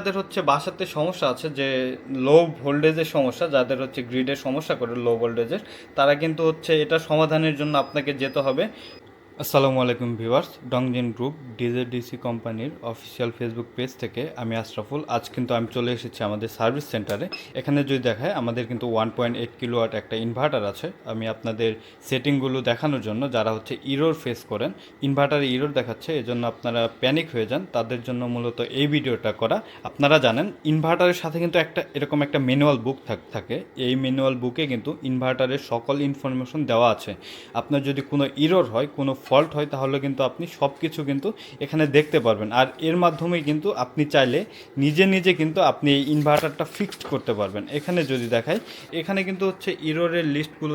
যাদের হচ্ছে বাসাতে সমস্যা আছে যে লো ভোল্টেজের সমস্যা, যাদের হচ্ছে গ্রিডের সমস্যা করে লো ভোল্টেজের, তারা কিন্তু হচ্ছে এটা সমাধানের জন্য আপনাকে যেতে হবে। আসসালামু আলাইকুম ভিউয়ার্স, ডংজিন গ্রুপ ডিজেডিসি কোম্পানির অফিসিয়াল ফেসবুক পেজ থেকে আমি আশরাফুল। আজ কিন্তু আমি চলে এসেছি আমাদের সার্ভিস সেন্টারে। এখানে যদি দেখায় আমাদের কিন্তু 1.8 কিলোওয়াট একটা ইনভার্টার আছে। আমি আপনাদের সেটিংগুলো দেখানোর জন্য, যারা হচ্ছে ইরোর ফেস করেন, ইনভার্টারে ইরোর দেখাচ্ছে এজন্য আপনারা প্যানিক হয়ে যান, তাদের জন্য মূলত এই ভিডিওটা করা। আপনারা জানেন ইনভার্টারের সাথে কিন্তু একটা এরকম একটা ম্যানুয়াল বুক থাকে। এই ম্যানুয়াল বুকে কিন্তু ইনভার্টারের সকল ইনফরমেশন দেওয়া আছে। আপনার যদি কোনো ইরোর হয়, কোনো ফল্ট হয়, তাহলে কিন্তু আপনি সব কিছু কিন্তু এখানে দেখতে পারবেন। আর এর মাধ্যমেই কিন্তু আপনি চাইলে নিজে নিজে কিন্তু আপনি এই ইনভার্টারটা ফিক্সড করতে পারবেন। এখানে যদি দেখায়, এখানে কিন্তু হচ্ছে ইরোরের লিস্টগুলো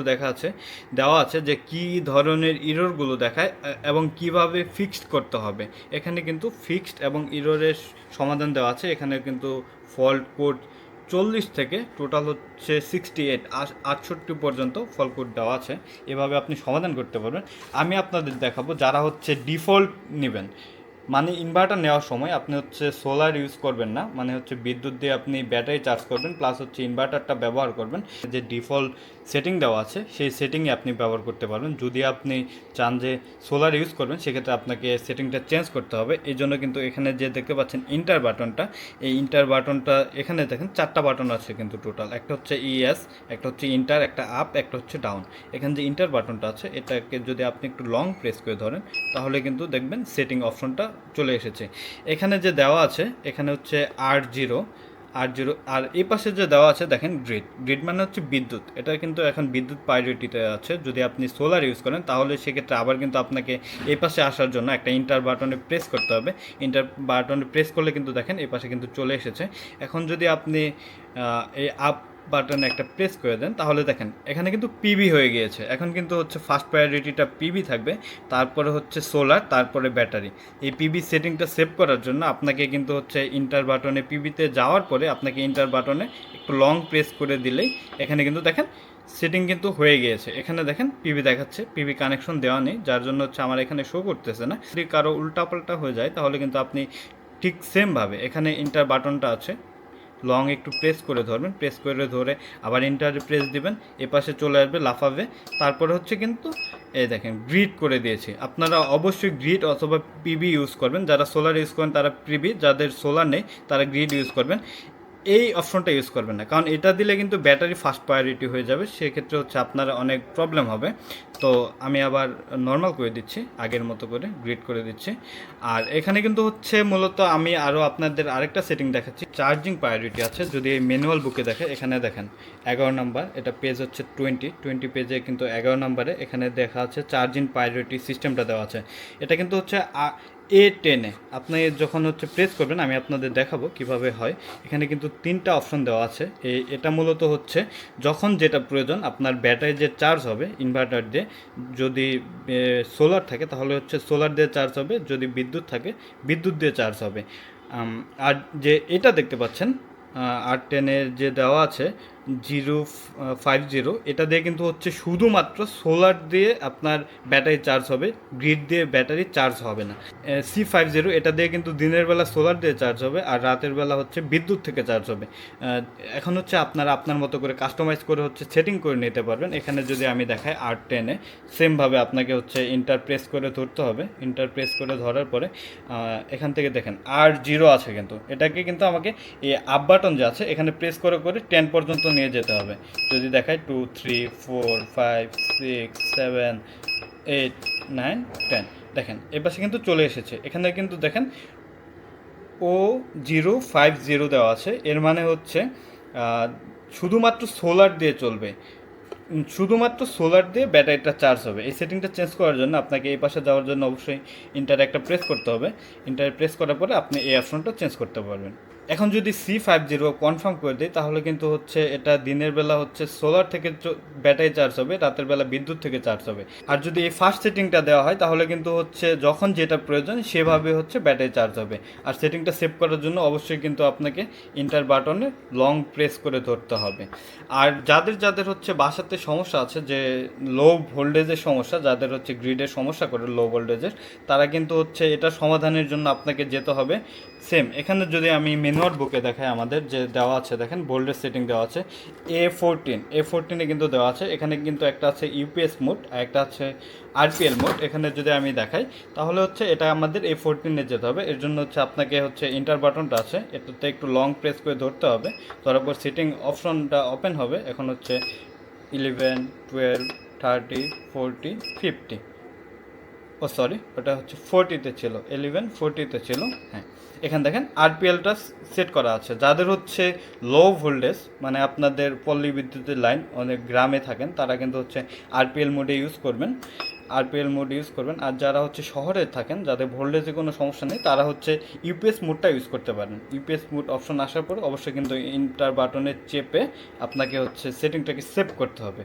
দেওয়া আছে যে কি ধরনের ইরোরগুলো দেখায় এবং কিভাবে ফিক্সড করতে হবে। এখানে কিন্তু ফিক্সড এবং ইরোরের সমাধান দেওয়া আছে। এখানে কিন্তু ফল্ট কোড 40 থেকে টোটাল হচ্ছে 68 68 পর্যন্ত ফল কোড দেওয়া আছে। এভাবে আপনি সমাধান করতে পারবেন। আমি আপনাদের দেখাবো যারা হচ্ছে ডিফল্ট নেবেন, মানে ইনভার্টার নেওয়ার সময় আপনি হচ্ছে সোলার ইউজ করবেন না, মানে হচ্ছে বিদ্যুৎ দিয়ে আপনি ব্যাটারি চার্জ করবেন প্লাস হচ্ছে ইনভার্টারটা ব্যবহার করবেন। যে ডিফল্ট সেটিং দেওয়া আছে সেই সেটিংয়ে আপনি ব্যবহার করতে পারবেন। যদি আপনি চান যে সোলার ইউজ করবেন, সেক্ষেত্রে আপনাকে সেটিংটা চেঞ্জ করতে হবে। এই জন্য কিন্তু এখানে যে দেখতে পাচ্ছেন ইন্টার বাটনটা, এই ইন্টার বাটনটা এখানে দেখেন 4টা বাটন আছে কিন্তু টোটাল। একটা হচ্ছে ইএস, একটা হচ্ছে ইন্টার, একটা আপ, একটা হচ্ছে ডাউন। এখানে যে ইন্টার বাটনটা আছে, এটাকে যদি আপনি একটু লং প্রেস করে ধরেন, তাহলে কিন্তু দেখবেন সেটিং অপশনটা চলে এসেছে। এখানে যে দেওয়া আছে, এখানে হচ্ছে R0 আর এই পাশে যে দেওয়া আছে দেখেন গ্রিড মানে হচ্ছে বিদ্যুৎ। এটা কিন্তু এখন বিদ্যুৎ প্রায়োরিটিতে আছে। যদি আপনি সোলার ইউজ করেন, তাহলে সেক্ষেত্রে আবার কিন্তু আপনাকে এই পাশে আসার জন্য একটা ইন্টার বাটনে প্রেস করতে হবে। ইন্টার বাটনে প্রেস করলে কিন্তু দেখেন এই পাশে কিন্তু চলে এসেছে। এখন যদি আপনি এই আপ বাটনে একটা প্রেস করে দেন, তাহলে দেখেন এখানে কিন্তু পিবি হয়ে গিয়েছে। এখন কিন্তু হচ্ছে ফার্স্ট প্রায়োরিটিটা পিবি থাকবে, তারপরে হচ্ছে সোলার, তারপরে ব্যাটারি। এই পিবি সেটিংটা সেভ করার জন্য আপনাকে কিন্তু হচ্ছে ইন্টার বাটনে পিবিতে যাওয়ার পরে আপনাকে ইন্টার বাটনে একটু লং প্রেস করে দিলেই এখানে কিন্তু দেখেন সেটিং কিন্তু হয়ে গিয়েছে। এখানে দেখেন পিবি দেখাচ্ছে, পিবি কানেকশন দেওয়া নেই, যার জন্য হচ্ছে আমার এখানে শো করতেছে না। যদি কারো উল্টাপাল্টা হয়ে যায়, তাহলে কিন্তু আপনি ঠিক সেমভাবে এখানে ইন্টার বাটনটা আছে, লং একটু প্রেস করে ধরবেন, প্রেস করে ধরে আবার ইন্টারে প্রেস দিবেন, এপাশে চলে আসবে, লাফাবে। তারপরে হচ্ছে কিন্তু এই দেখেন গ্রিড করে দিয়েছি। আপনারা অবশ্যই গ্রিড অথবা পিবি ইউজ করবেন। যারা সোলার ইউজ করেন তারা পিবি, যাদের সোলার নেই তারা গ্রিড ইউজ করবেন। এই অপশনটা ইউজ করবেন না, কারণ এটা দিলে কিন্তু ব্যাটারি ফার্স্ট প্রায়োরিটি হয়ে যাবে। সেক্ষেত্রে হচ্ছে আপনার অনেক প্রবলেম হবে। তো আমি আবার নর্মাল করে দিচ্ছি, আগের মতো করে গ্রিড করে দিচ্ছি। আর এখানে কিন্তু হচ্ছে মূলত আমি আরও আপনাদের আরেকটা সেটিং দেখাচ্ছি। চার্জিং প্রায়োরিটি আছে, যদি এই ম্যানুয়াল বুকে দেখে, এখানে দেখেন 11 নাম্বার, এটা পেজ হচ্ছে 20 পেজে কিন্তু 11 নাম্বারে এখানে দেখা আছে চার্জিং প্রায়োরিটি সিস্টেমটা দেওয়া আছে। এটা কিন্তু হচ্ছে A10-এ আপনি যখন হচ্ছে প্রেস করবেন, আমি আপনাদের দেখাবো কিভাবে হয়। এখানে কিন্তু 3টা অপশন দেওয়া আছে। এটা মূলত হচ্ছে যখন যেটা প্রয়োজন, আপনার ব্যাটারি যে চার্জ হবে ইনভার্টার দিয়ে, যদি সোলার থাকে তাহলে হচ্ছে সোলার দিয়ে চার্জ হবে, যদি বিদ্যুৎ থাকে বিদ্যুৎ দিয়ে চার্জ হবে। আর যে এটা দেখতে পাচ্ছেন R10-এর যে দেওয়া আছে 050, এটা দিয়ে কিন্তু হচ্ছে শুধুমাত্র সোলার দিয়ে আপনার ব্যাটারি চার্জ হবে, গ্রিড দিয়ে ব্যাটারি চার্জ হবে না। C50, এটা দিয়ে কিন্তু দিনের বেলা সোলার দিয়ে চার্জ হবে আর রাতের বেলা হচ্ছে বিদ্যুৎ থেকে চার্জ হবে। এখন হচ্ছে আপনারা আপনার মতো করে কাস্টমাইজ করে হচ্ছে সেটিং করে নিতে পারবেন। এখানে যদি আমি দেখাই R10-এ সেমভাবে আপনাকে হচ্ছে ইন্টার প্রেস করে ধরতে হবে। ইন্টার প্রেস করে ধরার পরে এখান থেকে দেখেন R0 আছে, কিন্তু এটাকে কিন্তু আমাকে এই আপ বাটন যে আছে এখানে প্রেস করে করে 10 পর্যন্ত নিয়ে যেতে হবে। যদি দেখায় 2 3 4 5 6 7 8 9 10, দেখেন এ পাশে কিন্তু চলে এসেছে। এখানে কিন্তু দেখেন O050 দেওয়া আছে। এর মানে হচ্ছে শুধুমাত্র সোলার দিয়ে চলবে, শুধুমাত্র সোলার দিয়ে ব্যাটারিটা চার্জ হবে। এই সেটিংটা চেঞ্জ করার জন্য আপনাকে এই পাশে যাওয়ার জন্য অবশ্যই ইন্টার একটা প্রেস করতে হবে। ইন্টার প্রেস করার পরে আপনি এই অপশনটা চেঞ্জ করতে পারবেন। এখন যদি C50 কনফার্ম করে দিই, তাহলে কিন্তু হচ্ছে এটা দিনের বেলা হচ্ছে সোলার থেকে ব্যাটারি চার্জ হবে, রাতের বেলা বিদ্যুৎ থেকে চার্জ হবে। আর যদি এই ফার্স্ট সেটিংটা দেওয়া হয়, তাহলে কিন্তু হচ্ছে যখন যেটা প্রয়োজন সেভাবে হচ্ছে ব্যাটারি চার্জ হবে। আর সেটিংটা সেভ করার জন্য অবশ্যই কিন্তু আপনাকে ইন্টার বাটনে লং প্রেস করে ধরতে হবে। আর যাদের হচ্ছে বাসাতে সমস্যা আছে যে লো ভোল্টেজের সমস্যা, যাদের হচ্ছে গ্রিডের সমস্যা করে লো ভোল্টেজের, তারা কিন্তু হচ্ছে এটা সমাধানের জন্য আপনাকে যেতে হবে সেম এখানে যদি আমি মেনুয়ার বুকে দেখাই আমাদের যে দেওয়া আছে, দেখেন বোল্ডের সেটিং দেওয়া আছে A14 কিন্তু দেওয়া আছে। এখানে কিন্তু একটা আছে ইউপিএস মোড আর একটা আছে আরপিএল মোড। এখানে যদি আমি দেখাই তাহলে হচ্ছে এটা আমাদের A14 যেতে হবে। এর জন্য হচ্ছে আপনাকে হচ্ছে ইন্টার বাটনটা আছে, এটাতে একটু লং প্রেস করে ধরতে হবে। ধরার পর সেটিং অপশনটা ওপেন হবে। এখন হচ্ছে 11, 12, 30, 40, 50, ও সরি ওটা হচ্ছে 40-তে ছিল, 11 40-তে ছিল। হ্যাঁ, এখানে দেখেন আরপিএলটা সেট করা আছে। যাদের হচ্ছে লো ভোল্টেজ, মানে আপনাদের পল্লী বিদ্যুতের লাইন অনেক গ্রামে থাকেন, তারা কিন্তু হচ্ছে আরপিএল মোডে ইউজ করবেন, আর যারা হচ্ছে শহরে থাকেন, যাদের ভোল্টেজে কোনো সমস্যা নেই, তারা হচ্ছে ইউপিএস মোডটা ইউজ করতে পারেন। ইউপিএস মোড অপশন আসার পর অবশ্যই কিন্তু ইন্টার বাটনে চেপে আপনাকে হচ্ছে সেটিংটাকে সেভ করতে হবে।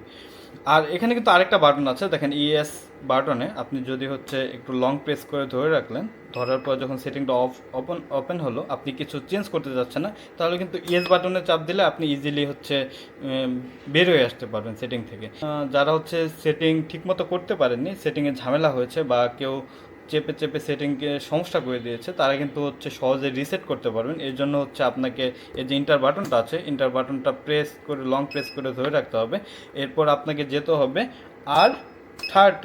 আর এখানে কিন্তু আরেকটা বাটন আছে, দেখেন ইএস বাটনে আপনি যদি হচ্ছে একটু লং প্রেস করে ধরে রাখলেন, ধরার পর যখন সেটিংটা ওপেন হলো, আপনি কিছু চেঞ্জ করতে যাচ্ছেন না, তাহলে কিন্তু ইএস বাটনে চাপ দিলে আপনি ইজিলি হচ্ছে বের হয়ে আসতে পারবেন সেটিং থেকে। যারা হচ্ছে সেটিং ঠিকমতো করতে পারেননি, সেটিংয়ে ঝামেলা হয়েছে বা কেউ চেপে চেপে সেটিংকে সমস্যা করে দিয়েছে, তারা কিন্তু হচ্ছে সহজে রিসেট করতে পারবেন। এর জন্য হচ্ছে আপনাকে এই যে ইন্টার বাটনটা আছে, ইন্টার বাটনটা প্রেস করে লং প্রেস করে ধরে রাখতে হবে। এরপর আপনাকে যেতে হবে R30,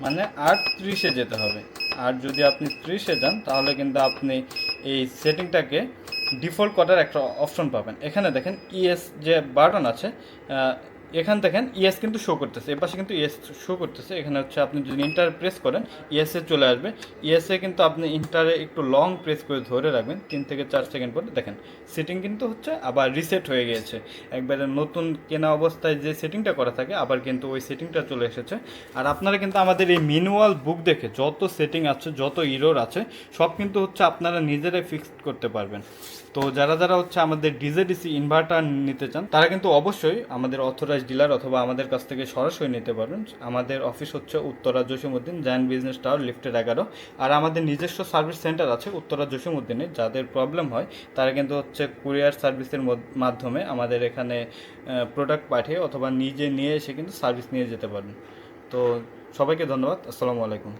মানে R30-এ যেতে হবে। আর যদি আপনি 30-এ যান তাহলে কিন্তু আপনি এই সেটিংটাকে ডিফল্ট করার একটা অপশন পাবেন। এখানে দেখেন ইএস যে বাটন আছে, এখান দেখেন ইএস কিন্তু শো করতেছে, এর পাশে কিন্তু ইএস শো করতেছে। এখানে হচ্ছে আপনি যদি ইন্টার প্রেস করেন ইএসএ চলে আসবে। ইএসএ কিন্তু আপনি ইন্টারে একটু লং প্রেস করে ধরে রাখবেন, 3 থেকে 4 সেকেন্ড পরে দেখেন সেটিং কিন্তু হচ্ছে আবার রিসেট হয়ে গিয়েছে। একবারে নতুন কেনা অবস্থায় যে সেটিংটা করা থাকে আবার কিন্তু ওই সেটিংটা চলে এসেছে। আর আপনারা কিন্তু আমাদের এই ম্যানুয়াল বুক দেখে যত সেটিং আছে, যত ইরোর আছে, সব কিন্তু হচ্ছে আপনারা নিজেরাই ফিক্স করতে পারবেন। তো যারা যারা হচ্ছে আমাদের ডিজেডিসি ইনভার্টার নিতে চান, তারা কিন্তু অবশ্যই আমাদের অথরাইজ ডিলার অথবা আমাদের কাছ থেকে সরাসরি নিতে পারবেন। আমাদের অফিস হচ্ছে Uttara Jasimuddin, giant business tower, লিফটের 11। আর আমাদের নিজস্ব সার্ভিস সেন্টার আছে উত্তরা জসীমউদ্দিনে। যাদের প্রবলেম হয় তারা কিন্তু হচ্ছে কুরিয়ার সার্ভিসের মাধ্যমে আমাদের এখানে প্রোডাক্ট পাঠিয়ে অথবা নিজে নিয়ে এসে কিন্তু সার্ভিস নিয়ে যেতে পারেন। তো সবাইকে ধন্যবাদ। আসসালামু আলাইকুম।